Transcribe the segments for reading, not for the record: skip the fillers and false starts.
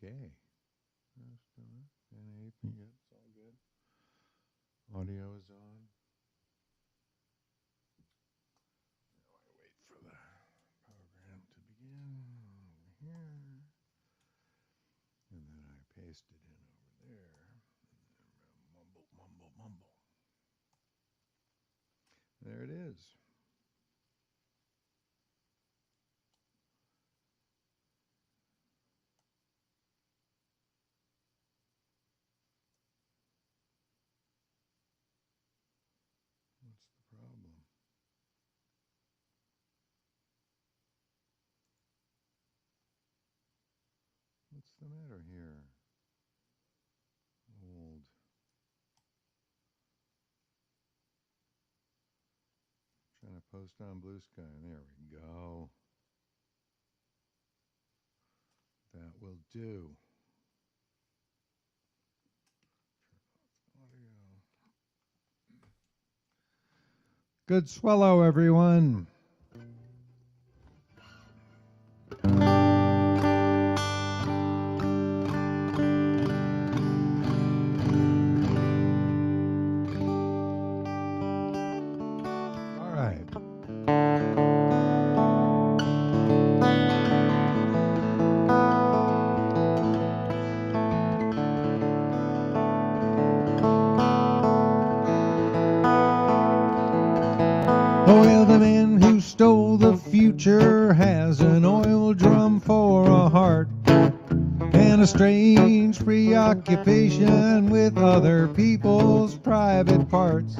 Okay. It's all good. Audio is on. Now I wait for the program to begin over here. And then I paste it in over there. And then mumble, mumble, mumble. There it is. What's the problem? What's the matter here? Old. Trying to post on Blue Sky. There we go. That will do. Good swallow, everyone. All right. Well, the man who stole the future has an oil drum for a heart and a strange preoccupation with other people's private parts.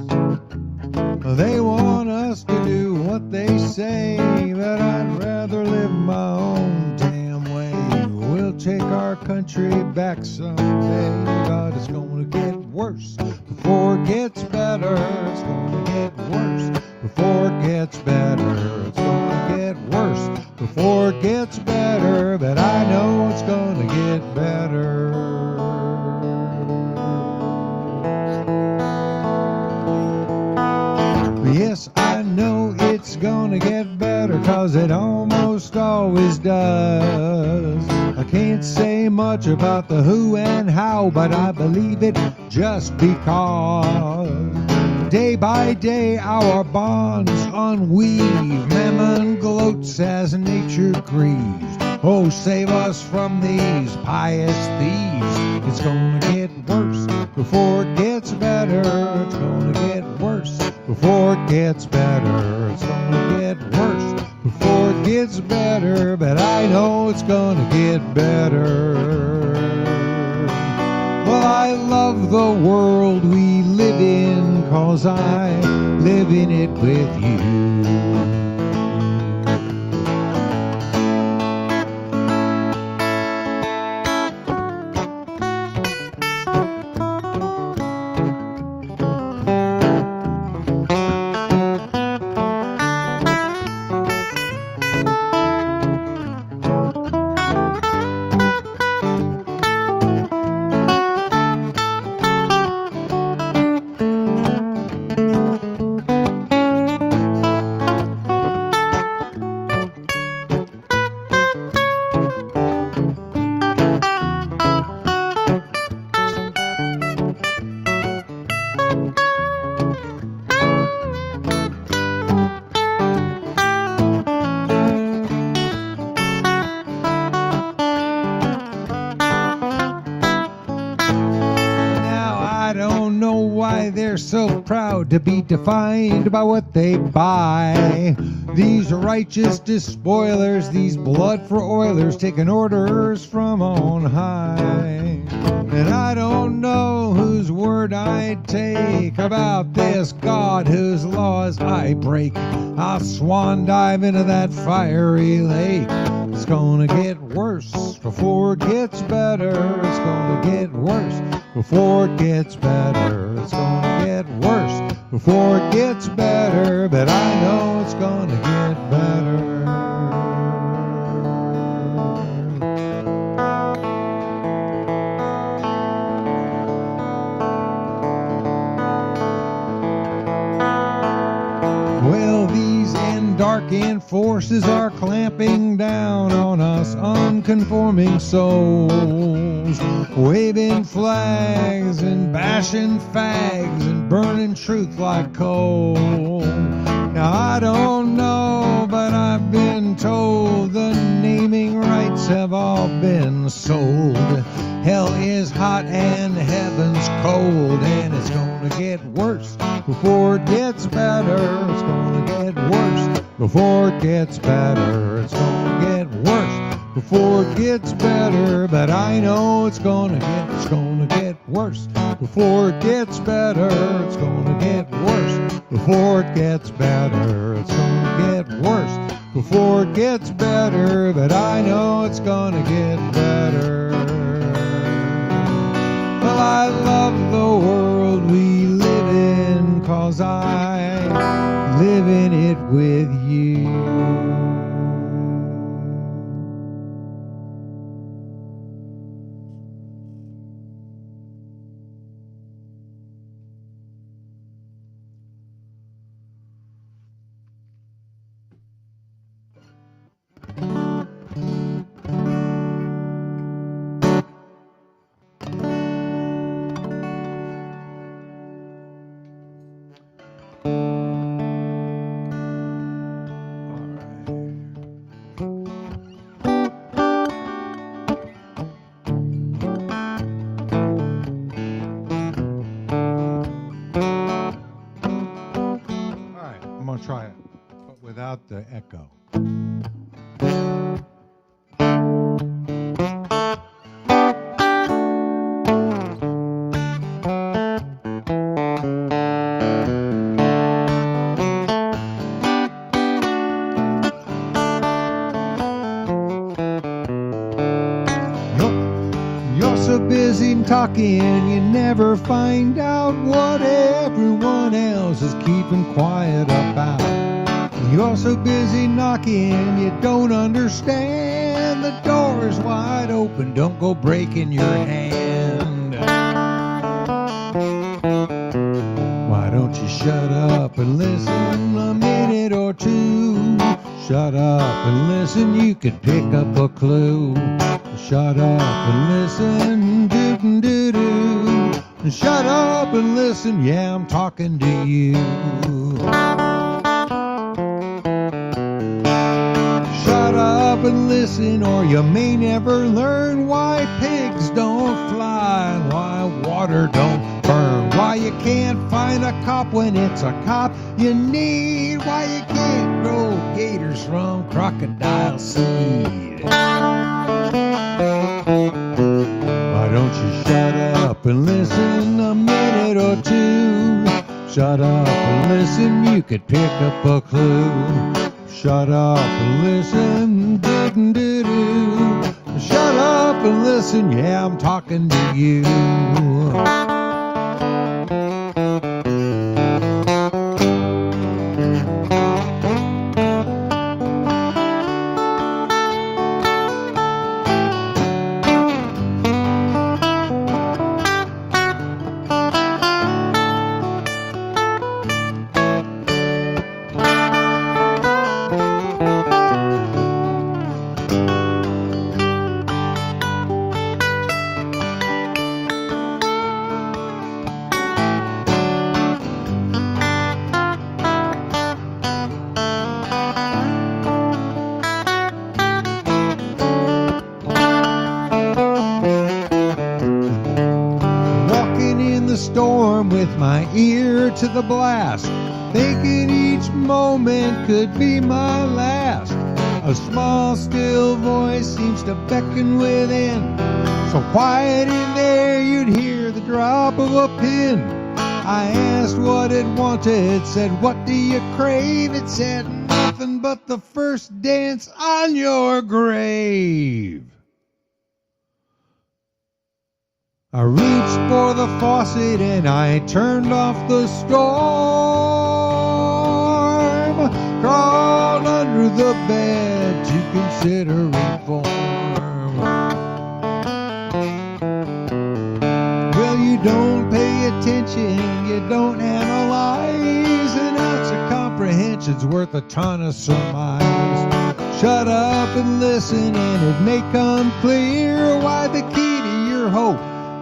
They want us to do what they say, but I'd rather live my own damn way. We'll take our country back someday, but it's gonna get worse before it gets better. It's gonna get worse before it gets better. It's gonna get worse before it gets better, but I know it's gonna get better. Yes, I know it's gonna get better, 'cause it almost always does. I can't say much about the who and how, but I believe it just because. Day by day our bonds unweave, mammon gloats as nature grieves. Oh, save us from these pious thieves. It's gonna get worse before it gets better. It's gonna get worse before it gets better. It's gonna get worse before it gets better, but I know it's gonna get better. Well, I love the world we live in, 'cause I live in it with you. So proud to be defined by what they buy. These righteous despoilers, these blood for oilers, taking orders from on high. And I don't know whose word I'd take about this God whose laws I break. I'll swan dive into that fiery lake. It's gonna get worse before it gets better. It's gonna get worse before it gets better. It's gonna get worse before it gets better, but I know it's gonna get better. Well, these darkened forces are clamping down on us unconforming souls. walls, waving flags and bashing fags and burning truth like coal. Now I don't know, but I've been told the naming rights have all been sold. Hell is hot and heaven's cold, and it's gonna get worse before it gets better. It's gonna get worse before it gets better. It's gonna get worse before it gets better. But I know it's gonna get worse before it gets better. It's gonna get worse before it gets better. It's gonna get worse before it gets better. But I know it's gonna get better. Well, I love the world we live in, 'cause I live in it with you. Try it, but without the echo. You're so busy talking, you never find out what everyone else is keeping quiet about. You're so busy knocking, you don't understand. The door is wide open, don't go breaking your hand. Why don't you shut up and listen a minute or two? Shut up and listen, you could pick up a clue. Shut up and listen, doo-doo-doo-doo. Shut up and listen, yeah, I'm talking to you. Shut up and listen, or you may never learn why pigs don't fly and why water don't burn, why you can't find a cop when it's a cop you need, why you can't grow gators from crocodile seed. Why don't you shut up and listen a minute or two? Shut up and listen, you could pick up a clue. Shut up and listen, doo-doo-doo-doo. Shut up and listen, yeah, I'm talking to you. Storm with my ear to the blast, thinking each moment could be my last. A small still voice seems to beckon within, so quiet in there you'd hear the drop of a pin. I asked what it wanted, said what do you crave? It said nothing but the first dance on your grave. I reached for the faucet and I turned off the storm, crawled under the bed to consider reform. Well, you don't pay attention, you don't analyze, an ounce of comprehension's worth a ton of surmise. Shut up and listen and it may come clear why the key to your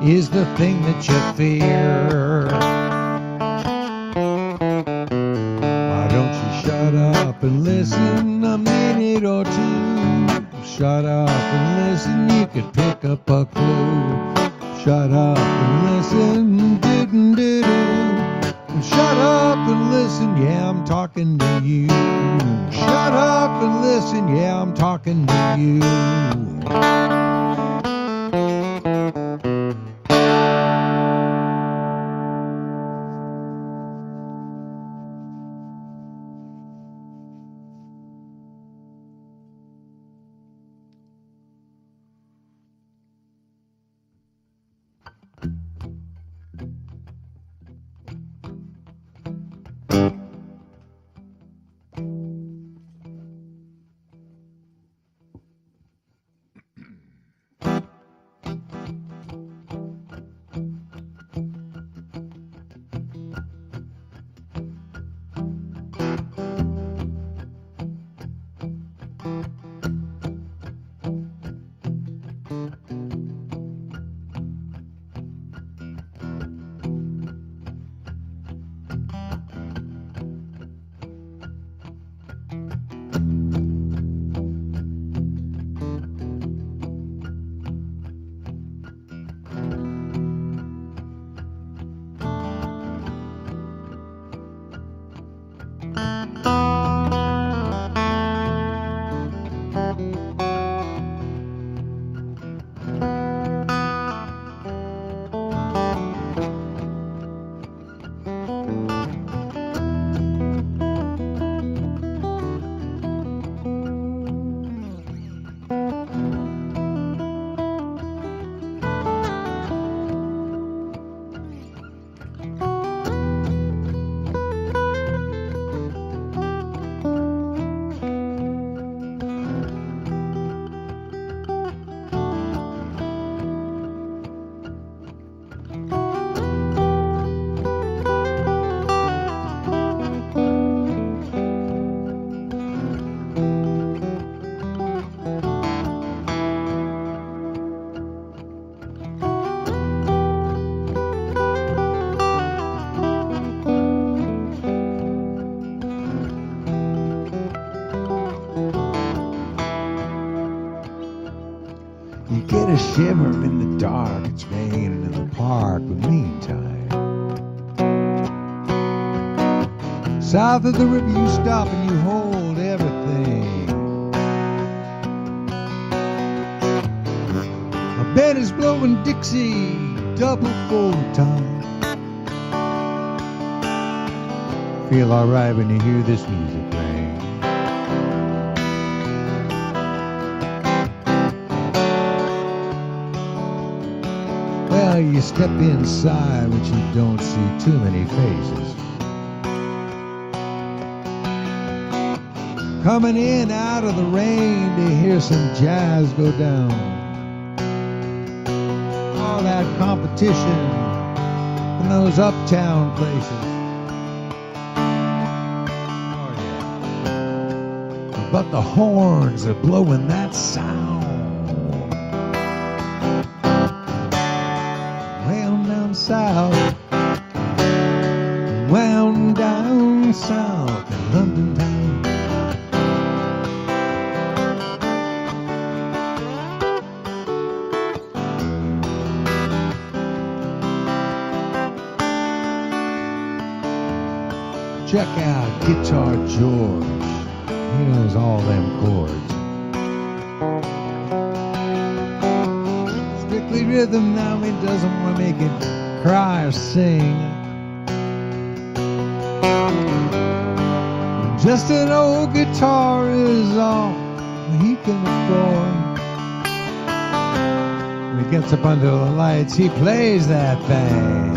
is the thing that you fear. Why don't you shut up and listen a minute or two? Shut up and listen, you could pick up a clue. Shut up and listen, do-do-do-do. Shut up and listen, yeah, I'm talking to you. Shut up and listen, yeah, I'm talking to you. You get a shimmer in the dark, it's raining in the park, but meantime, south of the river you stop and you hold everything. A band is blowing Dixie, double full time. Feel alright when you hear this music ring. Well, you step inside, but you don't see too many faces. Coming in out of the rain to hear some jazz go down. All that competition from those uptown places. Oh yeah. But the horns are blowing that sound. South, wound down south in London town. Check out Guitar George, he knows all them chords. Strictly rhythm now, he doesn't want to make it cry or sing. Just an old guitar is all he can afford. When he gets up under the lights, he plays that thing.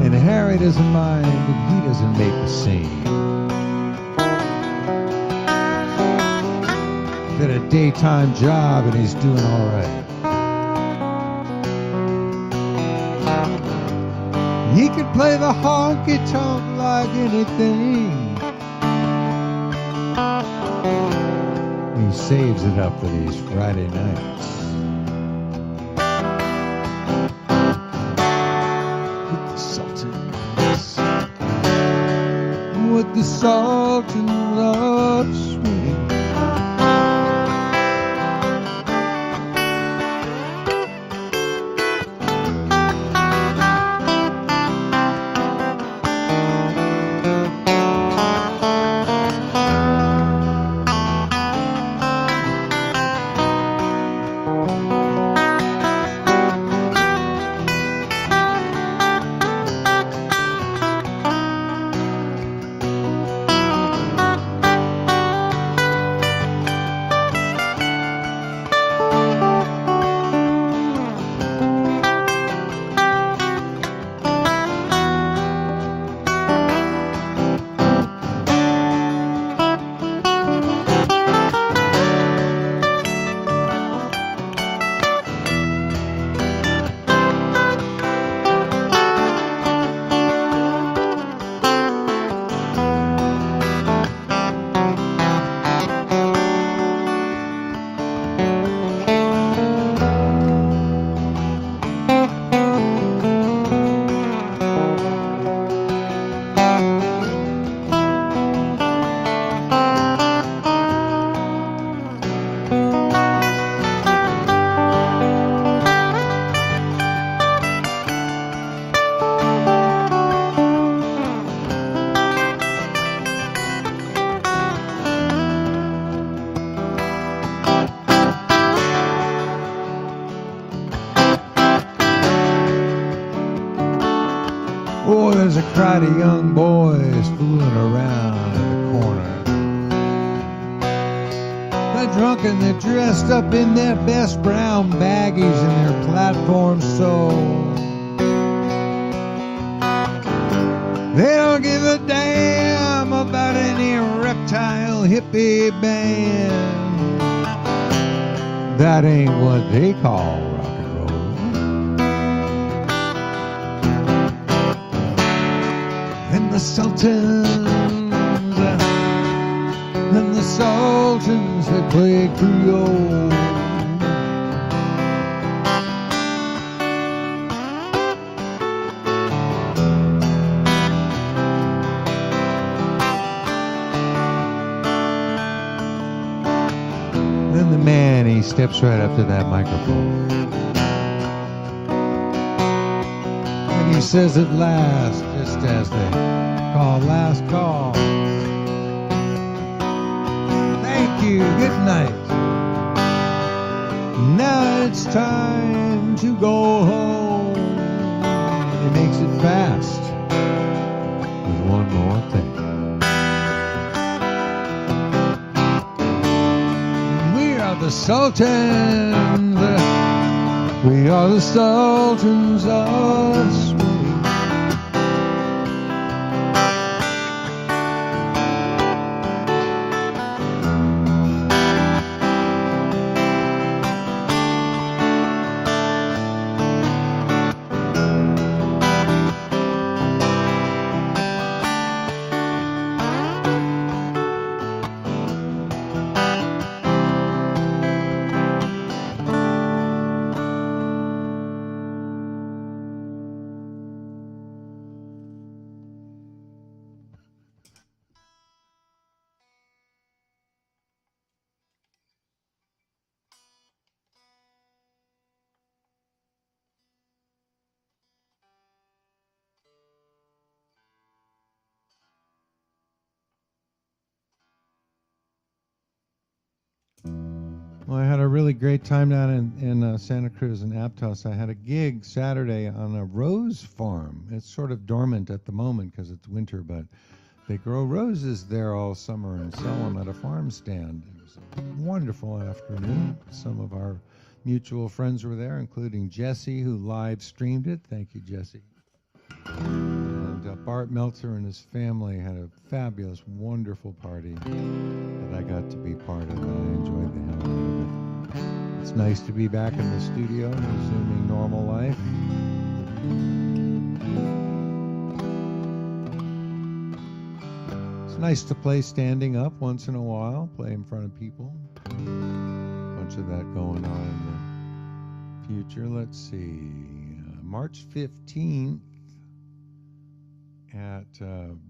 And Harry doesn't mind if he doesn't make the scene. Got a daytime job and he's doing all right. He could play the honky-tonk like anything. saves it up for these Friday nights. With the Sultans. With the Sultans of Swing. Oh, there's a crowd of young boys fooling around at the corner. They're drunk and they're dressed up in their best brown baggies and their platform soles. They don't give a damn about any reptile hippie band. That ain't what they call rock and roll. And the Sultans, they play Creole. Then the man, he steps right up to that microphone. And he says at last, just as they call last call, thank you, good night. Now it's time to go home. He makes it fast with one more thing. We are the Sultans. We are the Sultans of Swing. Well, I had a really great time down in Santa Cruz and Aptos. I had a gig Saturday on a rose farm. It's sort of dormant at the moment because it's winter, but they grow roses there all summer and sell them at a farm stand. It was a wonderful afternoon. Some of our mutual friends were there, including Jessie, who live streamed it. Thank you, Jessie. And Bart Meltzer and his family had a fabulous, wonderful party that I got to be part of, and I enjoyed the hell out of it. It's nice to be back in the studio, resuming normal life. It's nice to play standing up once in a while, play in front of people. Bunch of that going on in the future. Let's see. March 15th at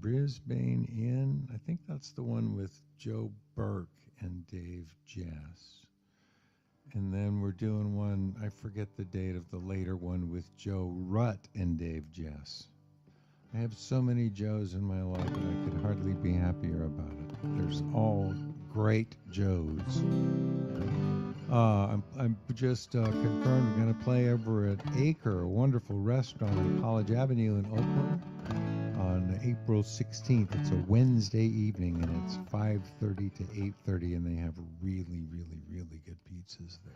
Brisbane Inn. I think that's the one with Joe Burke and Dave Jess. And then we're doing one, I forget the date of the later one, with Joe Rutt and Dave Jess. I have so many Joes in my life, and I could hardly be happier about it. There's all great Joes. I'm just confirmed we're going to play over at Acre, a wonderful restaurant on College Avenue in Oakland, on April 16th. It's a Wednesday evening, and it's 5:30 to 8:30, and they have really, really, really good pizzas there.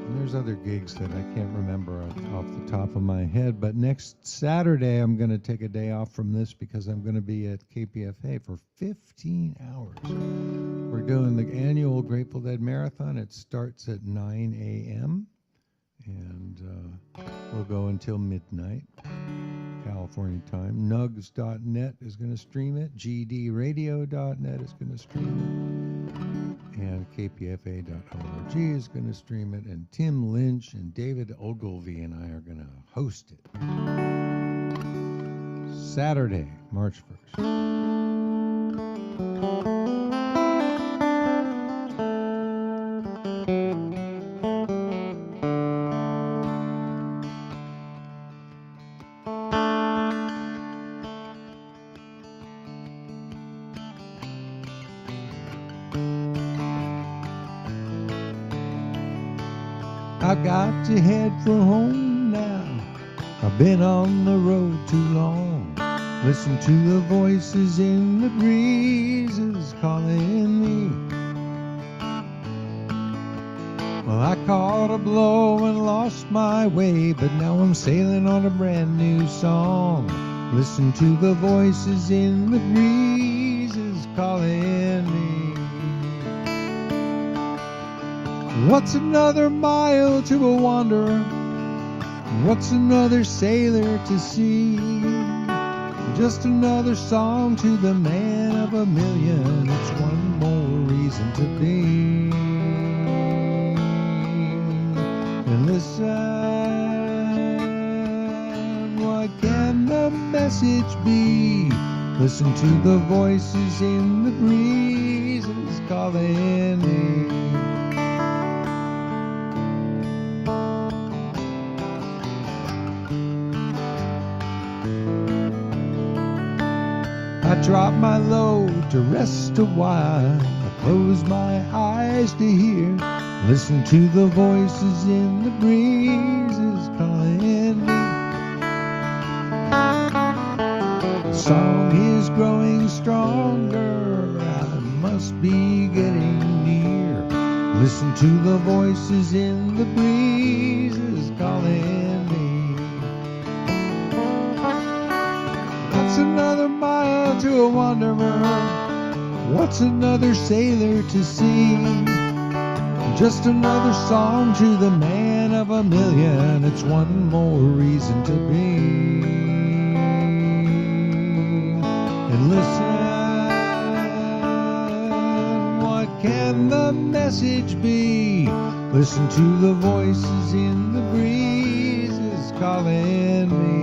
And there's other gigs that I can't remember off the top of my head, but next Saturday I'm going to take a day off from this because I'm going to be at KPFA for 15 hours. We're doing the annual Grateful Dead Marathon. It starts at 9 a.m. and we'll go until midnight, California time. Nugs.net is going to stream it. gdradio.net is going to stream it. And kpfa.org is going to stream it. And Tim Lynch and David Ogilvy and I are going to host it. Saturday, March 1st. I've got to head for home now. I've been on the road too long. Listen to the voices in the breezes calling me. Well, I caught a blow and lost my way, but now I'm sailing on a brand new song. Listen to the voices in the breezes calling me. What's another mile to a wanderer? What's another sailor to see? Just another song to the man of a million. It's one more reason to be. And listen, what can the message be? Listen to the voices in the breezes calling me. I drop my load to rest a while. I close my eyes to hear. Listen to the voices in the breezes calling me. The song is growing stronger. I must be getting near. Listen to the voices in the breezes calling me. What's another mile to a wanderer? What's another sailor to see? Just another song to the man of a million. It's one more reason to be. And listen, what can the message be? Listen to the voices in the breezes calling me.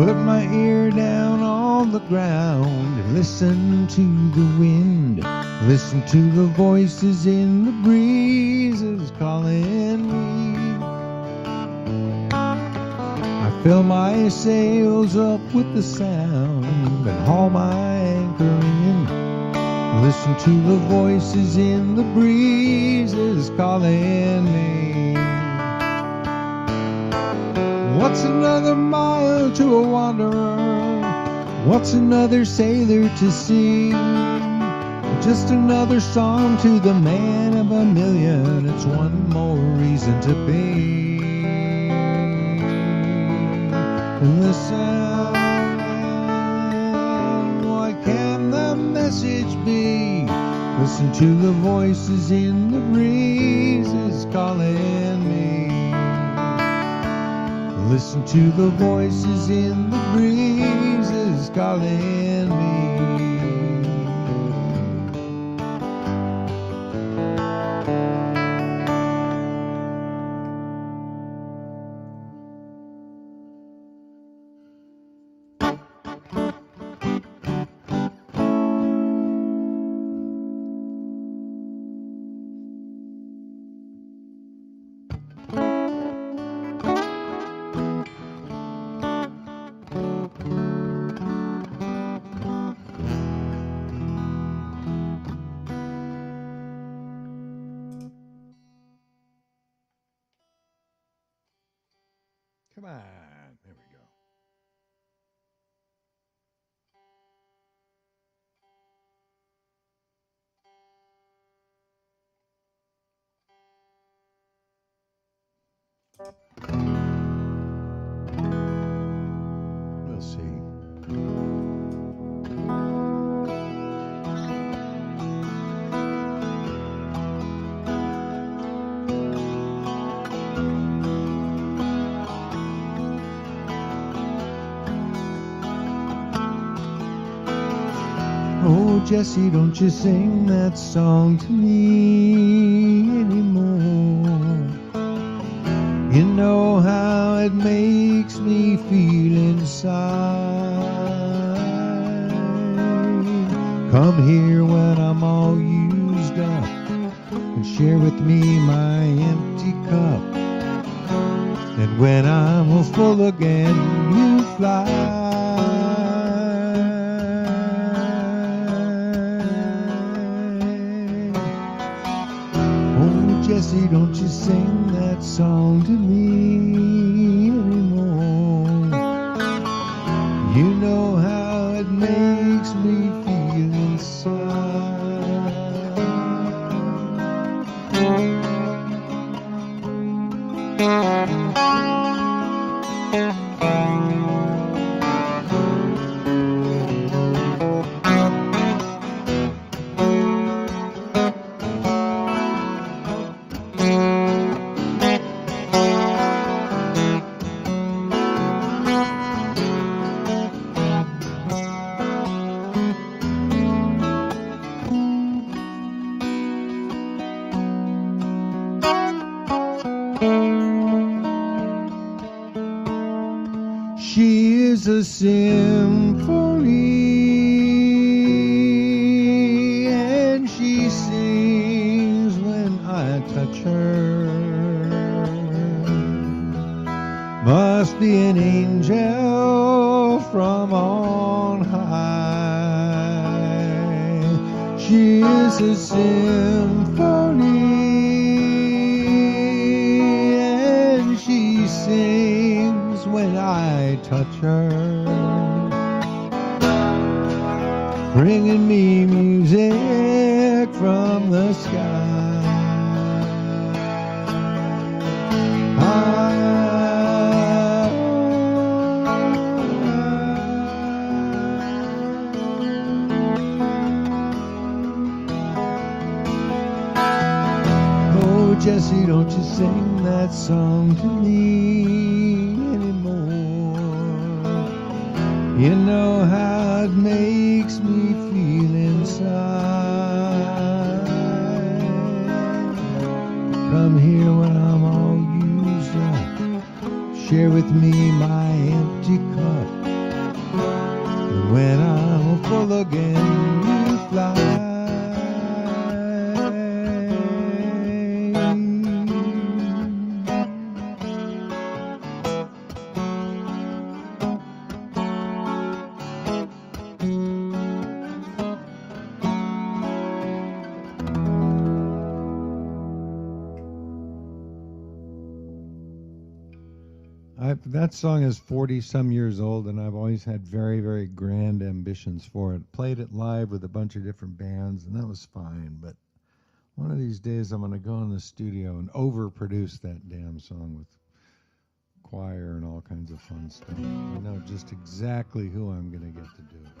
Put my ear down on the ground and listen to the wind. Listen to the voices in the breezes calling me. I fill my sails up with the sound and haul my anchor in. Listen to the voices in the breezes calling me. What's another mile to a wanderer? What's another sailor to see? Just another song to the man of a million. It's one more reason to be. Listen, what can the message be? Listen to the voices in the breezes calling me. Listen to the voices in the breezes calling me. Come on, there we go. We'll see. Oh, Jessie, don't you sing that song to me anymore. You know how it makes me feel inside. Come here when I'm all used up and share with me my empty cup. And when I'm all full again, you fly. Jessie, don't you sing that song to me anymore. You know how it makes me feel inside. She is a symphony, and she sings when I touch her. Must be an angel from on high. She is a symphony, and she sings when I touch her, bringing me music from the sky. Oh, Jessie, don't you sing that song to me anymore. You know how it makes me feel inside. Come here when I'm all used up. Share with me my empty cup. that song is 40-some years old, and I've always had very, very grand ambitions for it. Played it live with a bunch of different bands, and that was fine. But one of these days, I'm going to go in the studio and overproduce that damn song with choir and all kinds of fun stuff. I know just exactly who I'm going to get to do it.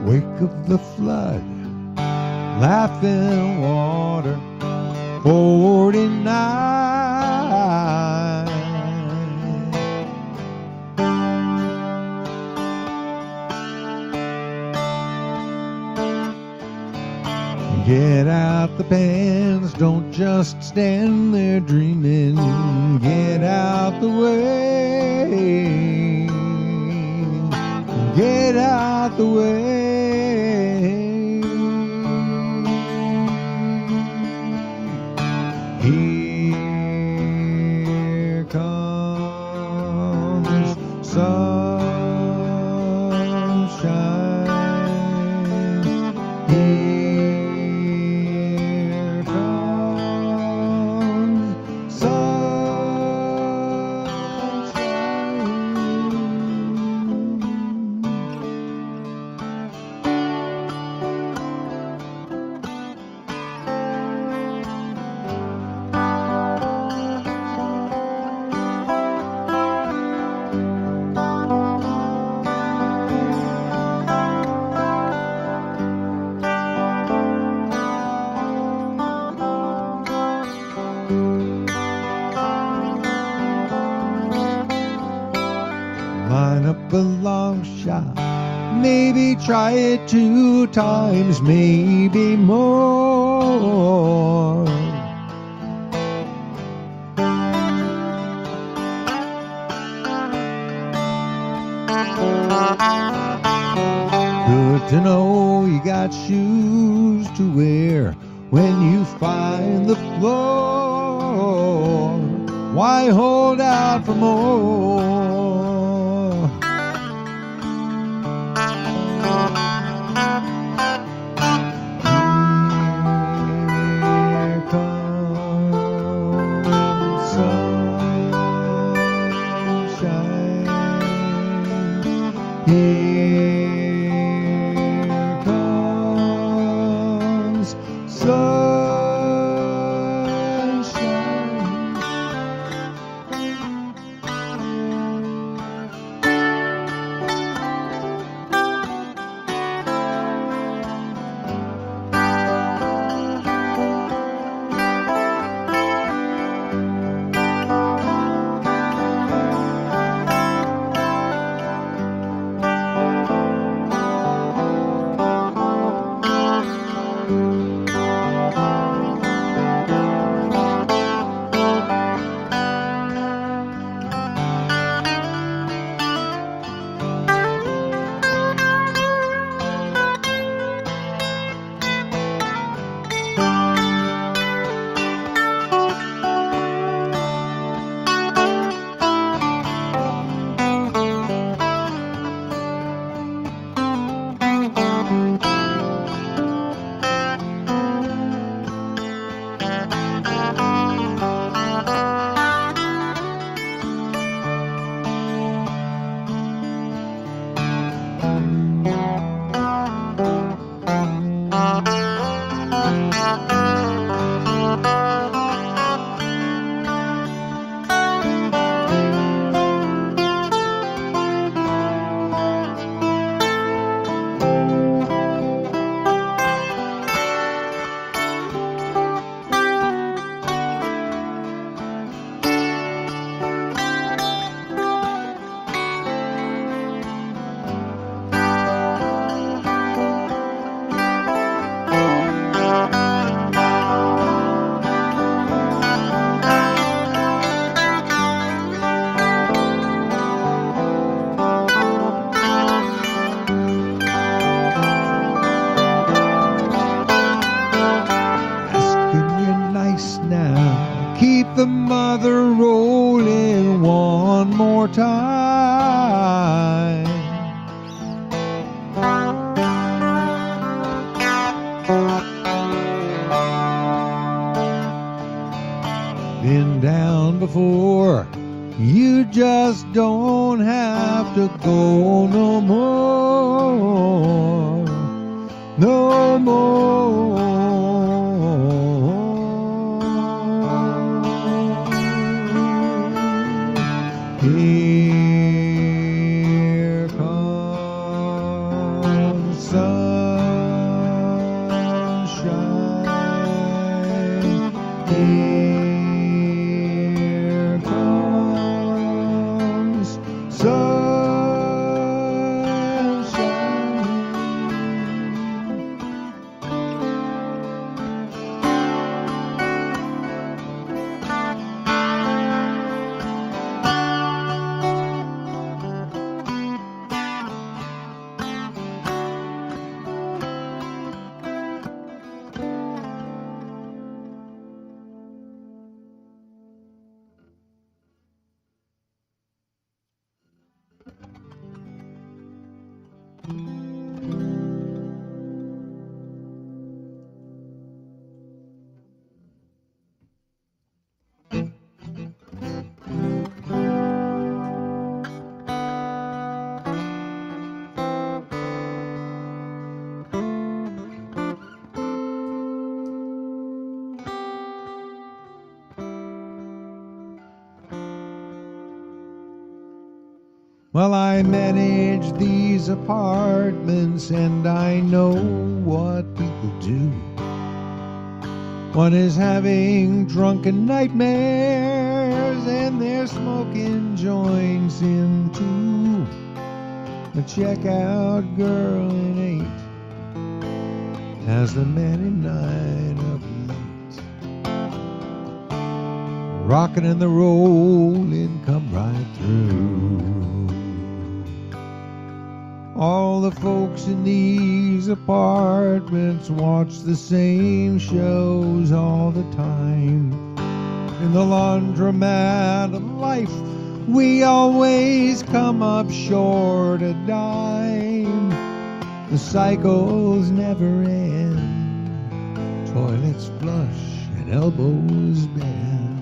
Wake of the flood, laughing water, 49. Get out the pens, don't just stand there dreaming. Get out the way. Get out the way. Here comes sunshine. Here comes sunshine. a long shot. Maybe try it 2 times, maybe more. Good to know you got shoes to wear when you find the floor. Why hold out for more? Here comes sunshine. Here comes sunshine. Keep the mother rolling one more time. Been down before, you just don't have to go no more, no more. Here comes sunshine. Here comes sunshine. Well, I manage these apartments and I know what people do. One is having drunken nightmares and they're smoking joints in too. A checkout girl in 8 has the man in 9 up late. Rockin' and the rollin' come right through. All the folks in these apartments watch the same shows all the time. In the laundromat of life, we always come up short a dime. The cycles never end. Toilets flush and elbows bend.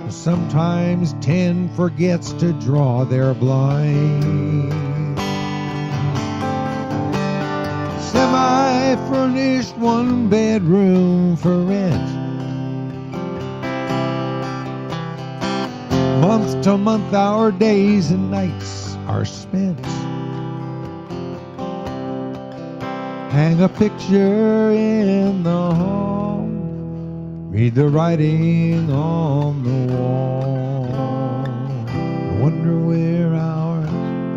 Sometimes 10 forgets to draw their blind. Semi-furnished 1-bedroom for rent. Month to month our days and nights are spent. Hang a picture in the hall. Read the writing on the wall. Wonder where our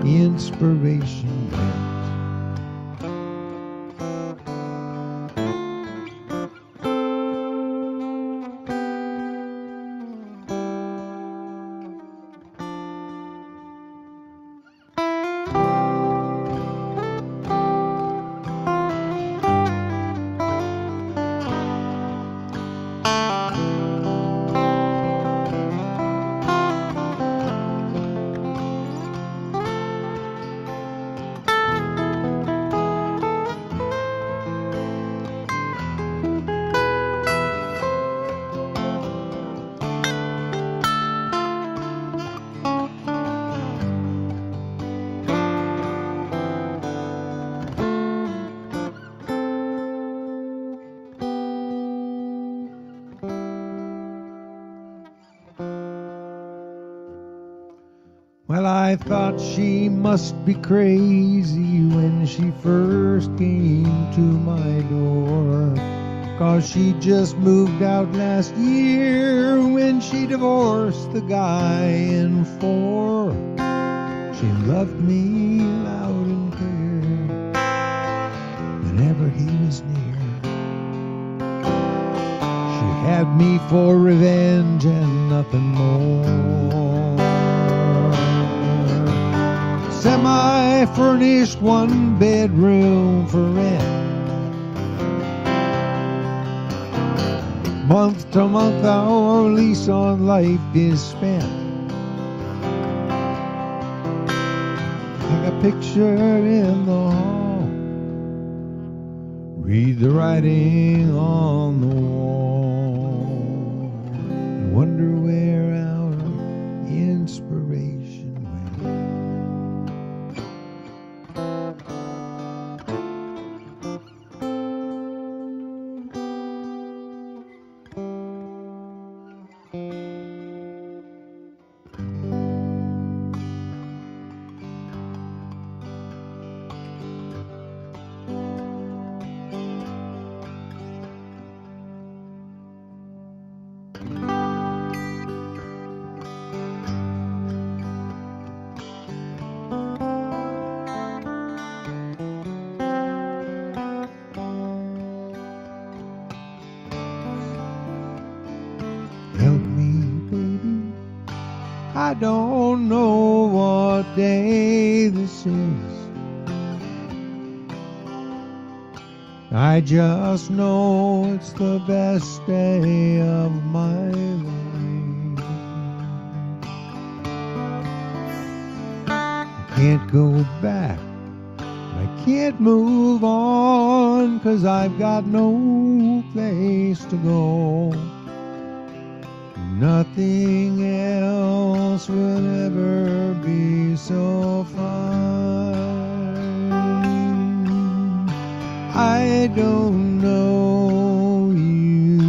inspiration went. Well, I thought she must be crazy when she first came to my door, 'cause she just moved out last year when she divorced the guy in 4. She loved me loud and clear whenever he was near. She had me for revenge and nothing more. Semi-furnished 1-bedroom for rent. Month to month our lease on life is spent. Hang a picture in the hall. Read the writing on the wall. And wonder where our inspiration went. Help me, baby, I don't know what day this is. I just know it's the best day of my life. I can't go back, I can't move on, 'cause I've got no place to go. Nothing else will ever be so fine. I don't know you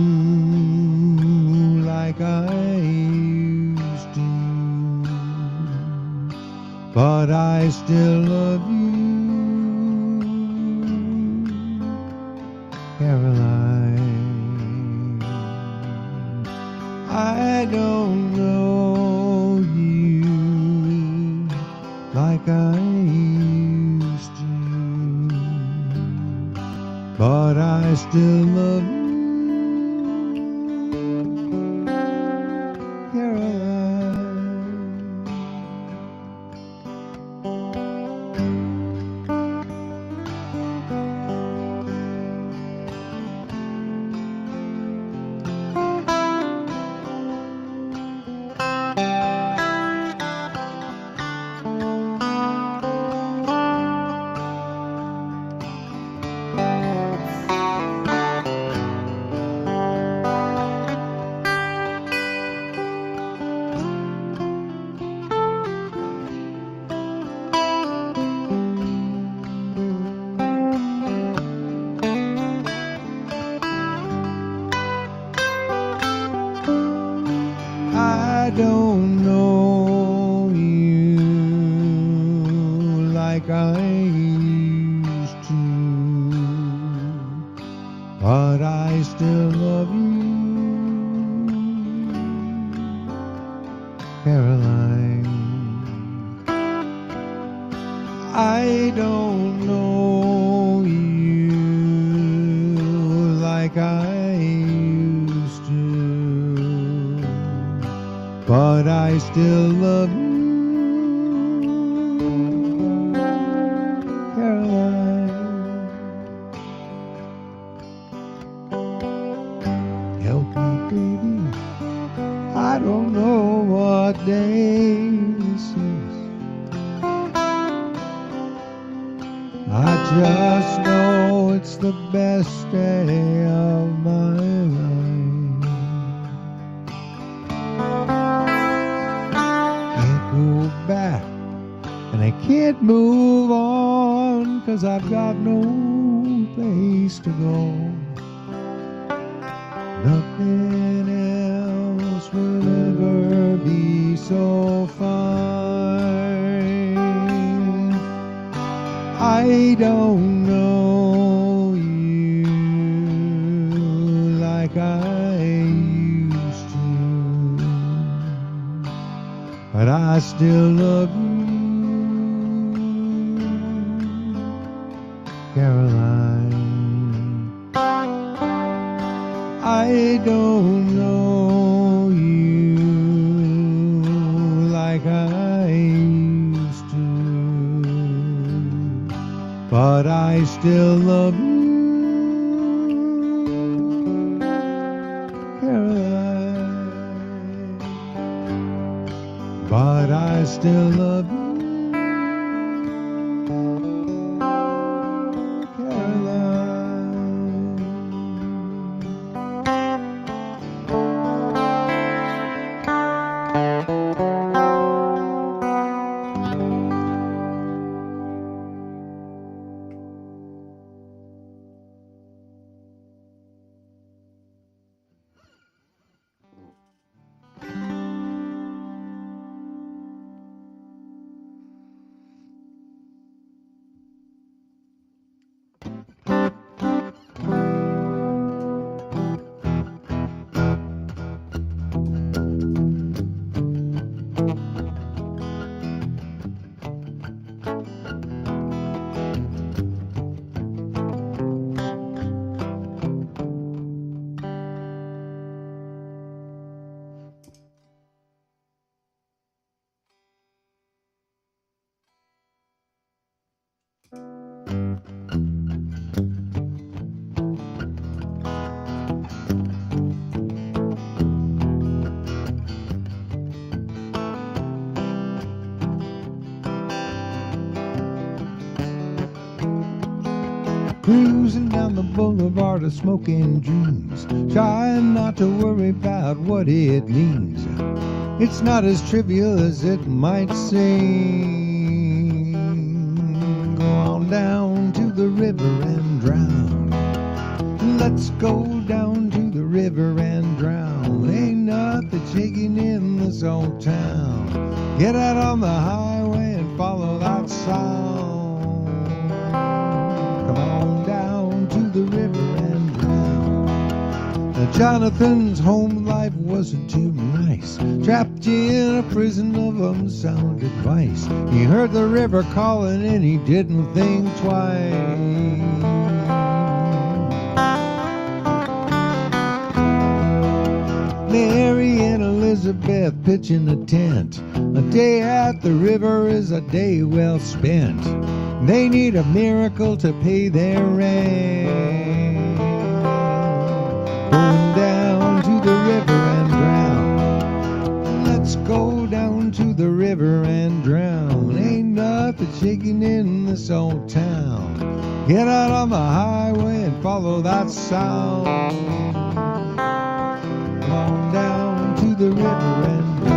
like I used to, but I still love you, Caroline. I don't know you like I I still love you, Caroline. I don't know you like I used to, but I still love you, Caroline. I don't know you like I used to, but I still love you, Caroline. Help me, baby, I don't know what day this is. I just know it's the best day of my life. Can't go back and I can't move on, 'cause I've got no place to go. Nothing else will ever be so fine. I don't know you like I used to, but I still love you, Caroline. I don't know you like I used to, but I still love you, Caroline. But I still love you, cruising down the boulevard of smoking dreams, trying not to worry about what it means. It's not as trivial as it might seem. Go on down to the river and drown. Let's go down to the river and drown. Ain't nothing shaking in this old town. Get out on the highway and follow that sound. Come on down to the river and drown. Now Jonathan's home life wasn't too nice, trapped in a prison of unsound advice. He heard the river calling and he didn't think twice. Elizabeth pitching a tent. A day at the river is a day well spent. They need a miracle to pay their rent. Going down to the river and drown. Let's go down to the river and drown. Ain't nothing shaking in this old town. Get out on the highway and follow that sound. Come on down to the river and drown.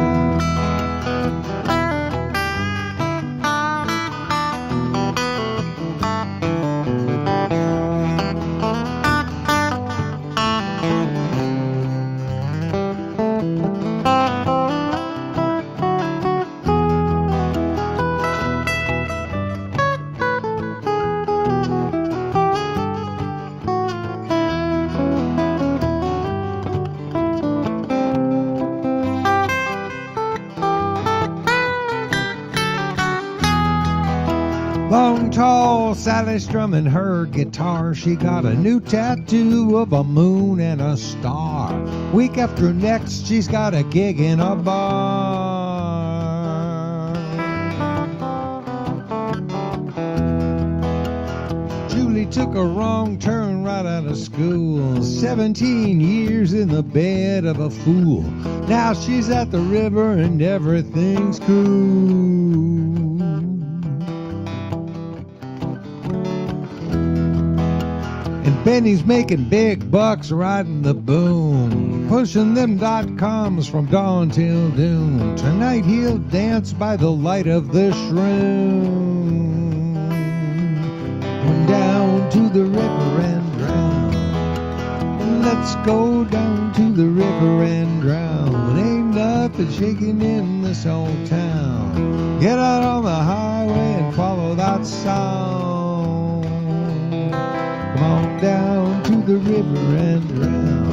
Long, tall Sally strumming her guitar. She got a new tattoo of a moon and a star. Week after next, she's got a gig in a bar. Julie took a wrong turn right out of school. 17 years in the bed of a fool. Now she's at the river and everything's cool. Benny's making big bucks riding the boom, pushing them .coms from dawn till noon. Tonight he'll dance by the light of the shroom. Going down to the river and drown. Let's go down to the river and drown. Ain't nothing shaking in this old town. Get out on the highway and follow that sound. Come on down to the river and drown.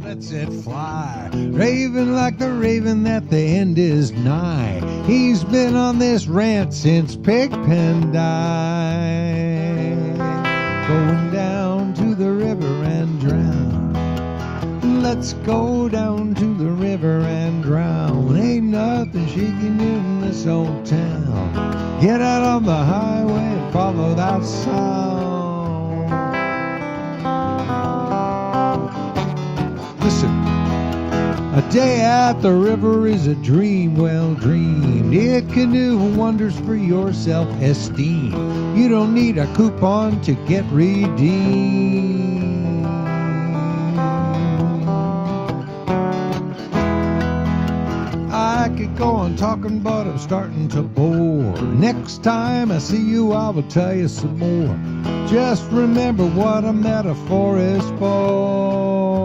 Lets it fly, raving like the raven that the end is nigh. He's been on this rant since Pigpen died. Going down to the river and drown. Let's go down to the river and drown. Ain't nothing shaking in this old town. Get out on the highway and follow that sound. Listen, a day at the river is a dream well dreamed. It can do wonders for your self-esteem. You don't need a coupon to get redeemed. I could go on talking, but I'm starting to bore. Next time I see you, I will tell you some more. Just remember what a metaphor is for.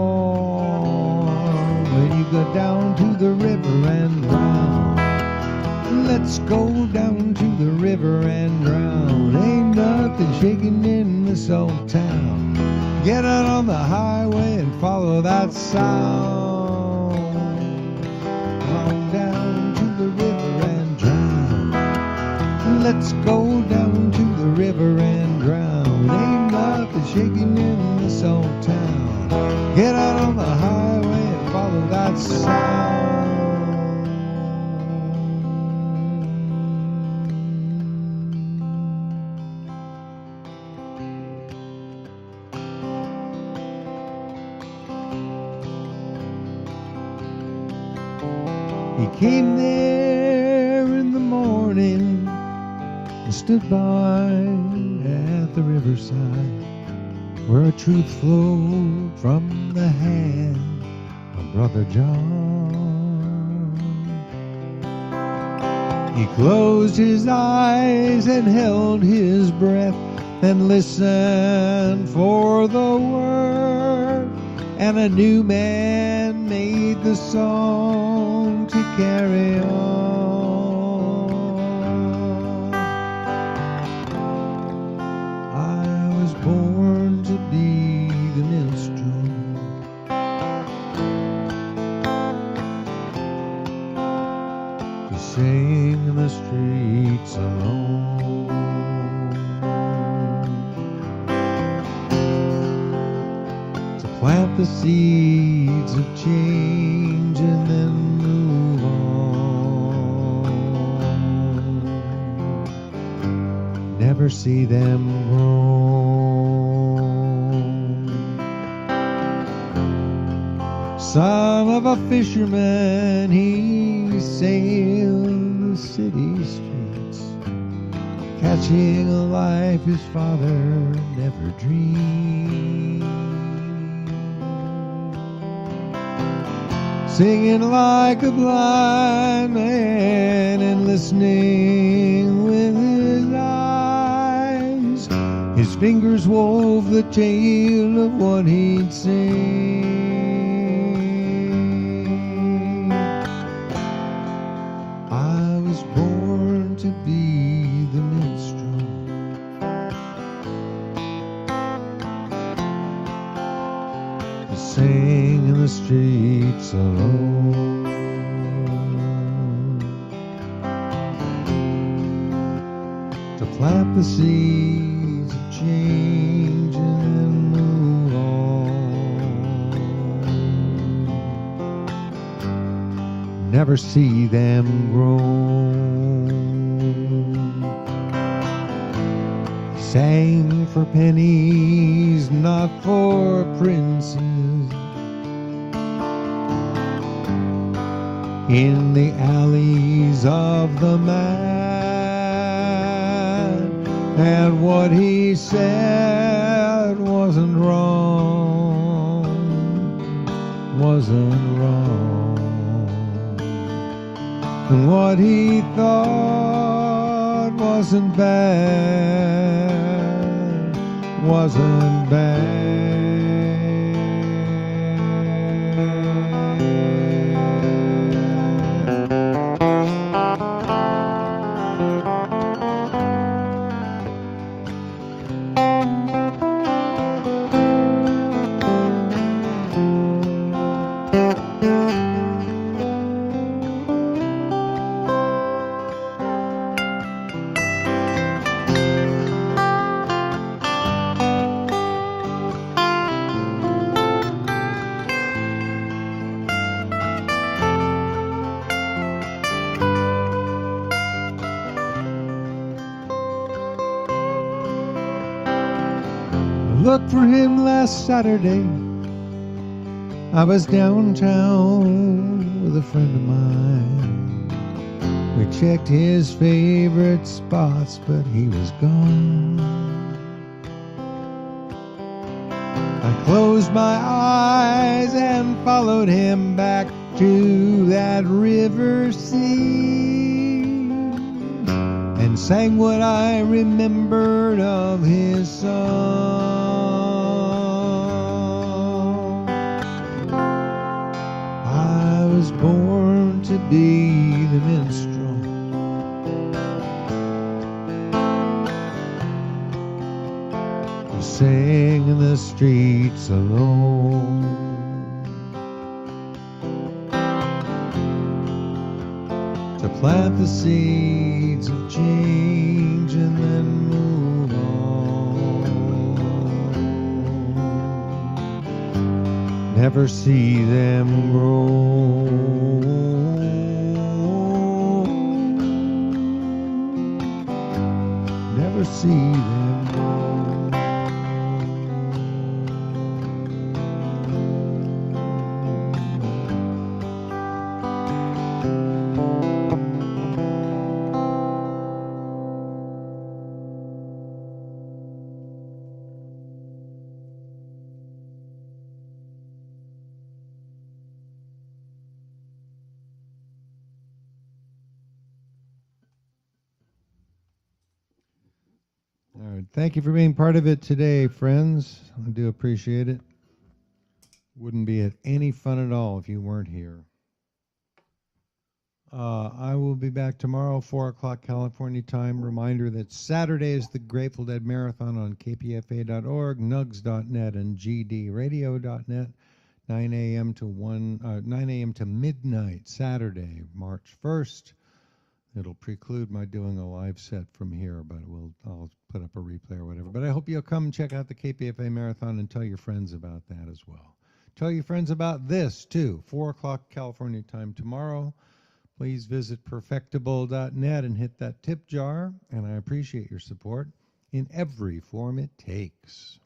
When you go down to the river and drown. Let's go down to the river and drown. Ain't nothing shaking in this old town. Get out on the highway and follow that sound. Come on down to the river and drown. Let's go down to the river and drown. Ain't nothing shaking in this old town. Get out on the highway and follow that sound. came there in the morning and stood by at the riverside where a truth flowed from the hand of Brother John. He closed his eyes and held his breath and listened for the word, and a new man made the song to carry on. I was born to be the minstrel, to sing in the streets alone, plant the seeds of change and then move on. Never see them grow. Son of a fisherman, he sailed the city streets, catching a life his father never dreamed. Singing like a blind man and listening with his eyes. His fingers wove the tale of what he'd seen. I was born to be the minstrel, to sing in the streets alone, to plant the seeds of change and move on. Never see them grow. Sang for pennies, not for princes, in the alleys of the man, and what he said wasn't wrong, wasn't wrong, and what he thought wasn't bad, wasn't bad. Looked for him last Saturday. I was downtown with a friend of mine. We checked his favorite spots, but he was gone. I closed my eyes and followed him back to that river sea, and sang what I remembered of his song. I was born to be the minstrel, to sing in the streets alone, to plant the seeds of change and then move on. Never see them grow. Never see them grow. All right. Thank you for being part of it today, friends. I do appreciate it. Wouldn't be any fun at all if you weren't here. I will be back tomorrow, 4 o'clock California time. Reminder that Saturday is the Grateful Dead Marathon on kpfa.org, nugs.net, and gdradio.net. 9 a.m. to midnight, Saturday, March 1st. It'll preclude my doing a live set from here, but I'll put up a replay or whatever. But I hope you'll come check out the KPFA Marathon and tell your friends about that as well. Tell your friends about this, too. 4 o'clock California time tomorrow. Please visit perfectible.net and hit that tip jar, and I appreciate your support in every form it takes.